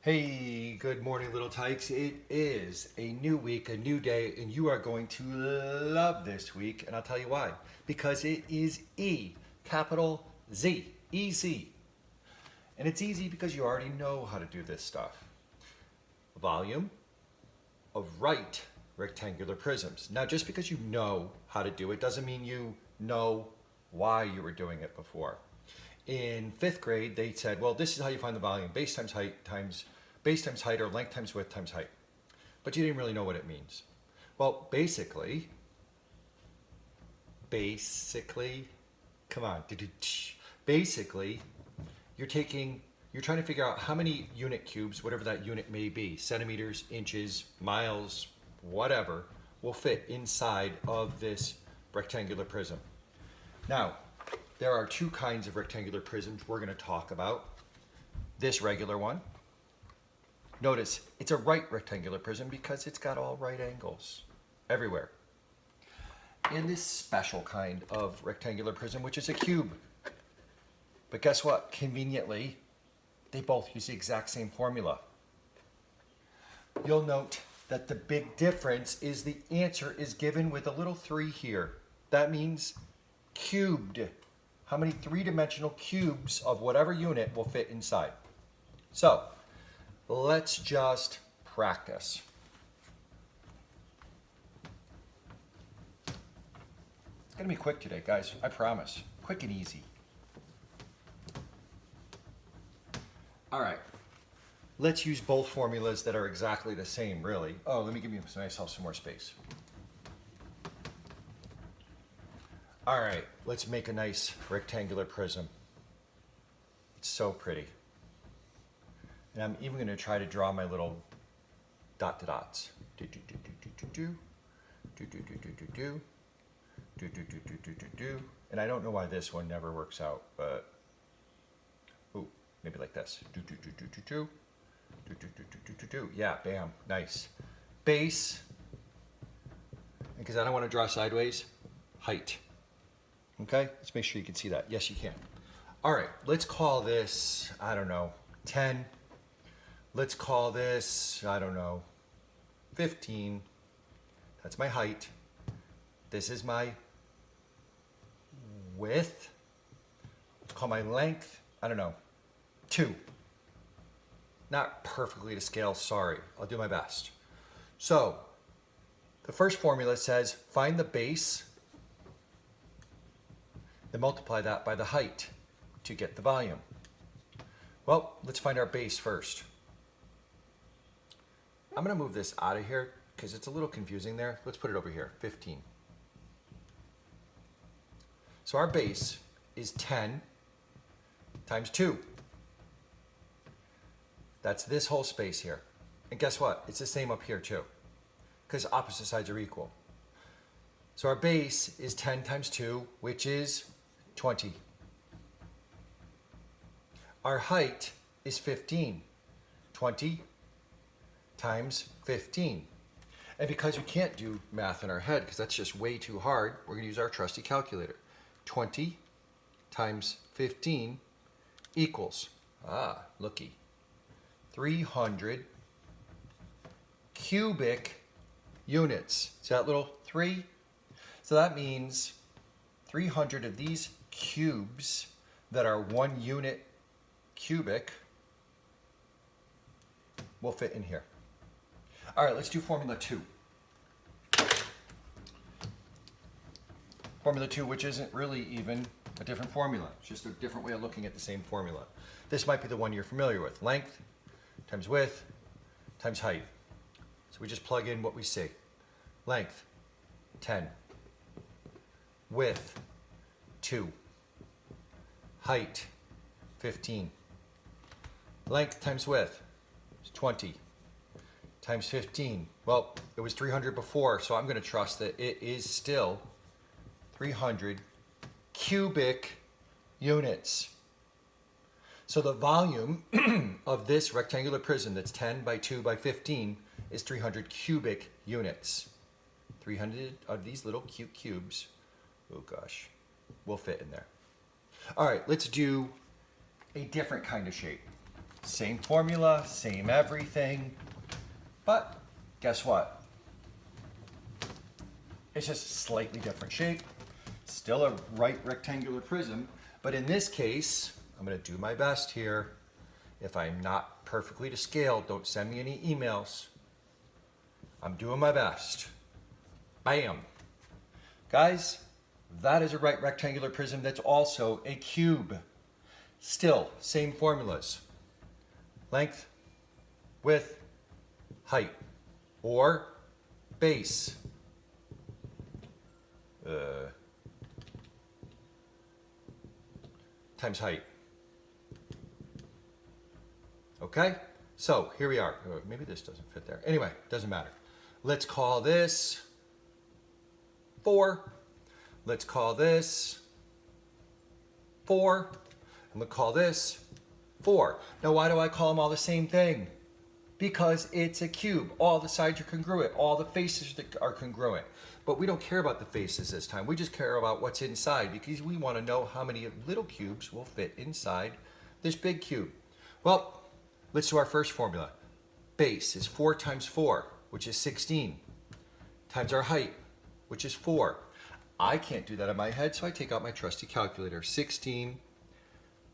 Hey, good morning, little tykes. It is a new week, a new day, and you are going to love this week. And I'll tell you why. Because it is E, capital Z, easy. And it's easy because you already know how to do this stuff. Volume of right rectangular prisms. Now, just because you know how to do it doesn't mean you know why you were doing it before. In fifth grade, they said, well, this is how you find the volume. Base times height or length times width times height. But you didn't really know what it means. Well, basically, come on. Basically, you're trying to figure out how many unit cubes, whatever that unit may be, centimeters, inches, miles, whatever, will fit inside of this rectangular prism. Now, there are two kinds of rectangular prisms we're going to talk about. This regular one. Notice it's a right rectangular prism because it's got all right angles everywhere. And this special kind of rectangular prism, which is a cube. But guess what? Conveniently, they both use the exact same formula. You'll note that the big difference is the answer is given with a little 3 here. That means cubed. How many three-dimensional cubes of whatever unit will fit inside? So, let's just practice. It's going to be quick today, guys. I promise. Quick and easy. All right. Let's use both formulas that are exactly the same, really. Oh, let me give myself some more space. All right, let's make a nice rectangular prism. It's so pretty. And I'm even going to try to draw my little dots. And I don't know why this one never works out, but ooh, maybe like this. Yeah, bam, nice. Base, because I don't want to draw sideways, height. Okay, let's make sure you can see that. Yes, you can. All right, let's call this, I don't know, 10. Let's call this, I don't know, 15. That's my height. This is my width. Let's call my length, I don't know, 2. Not perfectly to scale, sorry. I'll do my best. So, the first formula says find the base, then multiply that by the height to get the volume. Well, let's find our base first. I'm going to move this out of here because it's a little confusing there. Let's put it over here, 15. So our base is 10 times 2. That's this whole space here. And guess what? It's the same up here too, because opposite sides are equal. So our base is 10 times 2, which is 20. Our height is 15. 20 times 15. And because we can't do math in our head, because that's just way too hard, we're going to use our trusty calculator. 20 times 15 equals, looky, 300 cubic units. See that little 3? So that means 300 of these cubes that are 1 unit cubic will fit in here. All right, let's do formula 2. Formula 2, which isn't really even a different formula. It's just a different way of looking at the same formula. This might be the one you're familiar with. Length times width times height. So we just plug in what we see. Length, 10. Width, 2. Height, 15. Length times width is 20 times 15. Well, it was 300 before, so I'm going to trust that it is still 300 cubic units. So the volume of this rectangular prism that's 10 by 2 by 15 is 300 cubic units. 300 of these little cute cubes, oh gosh, will fit in there. All right, let's do a different kind of shape. Same formula, same everything. But guess what? It's just a slightly different shape. Still a right rectangular prism, but in this case, I'm going to do my best here. If I'm not perfectly to scale, don't send me any emails. I'm doing my best. Bam. Guys, that is a right rectangular prism that's also a cube. Still, same formulas. Length, width, height, or base. Times height. Okay, so here we are. Maybe this doesn't fit there. Anyway, doesn't matter. Let's call this 4. Let's call this 4. And we'll call this 4. Now, why do I call them all the same thing? Because it's a cube. All the sides are congruent. All the faces are congruent. But we don't care about the faces this time. We just care about what's inside because we want to know how many little cubes will fit inside this big cube. Well, let's do our first formula. Base is 4 times 4, which is 16, times our height, which is 4. I can't do that in my head, so I take out my trusty calculator. 16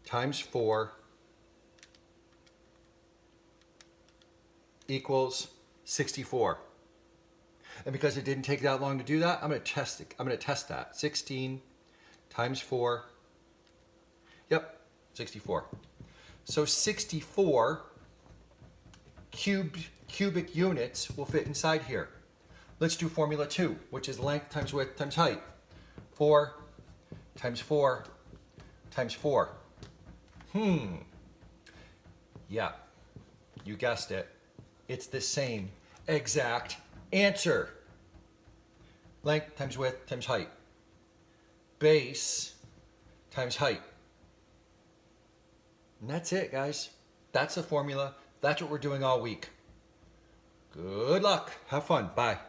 times 4 equals 64. And because it didn't take that long to do that, I'm going to test it. I'm going to test that. 16 times 4. Yep, 64. So 64 cubic units will fit inside here. Let's do formula 2, which is length times width times height. 4 times 4 times 4. Yeah, you guessed it. It's the same exact answer. Length times width times height. Base times height. And that's it, guys. That's the formula. That's what we're doing all week. Good luck. Have fun. Bye.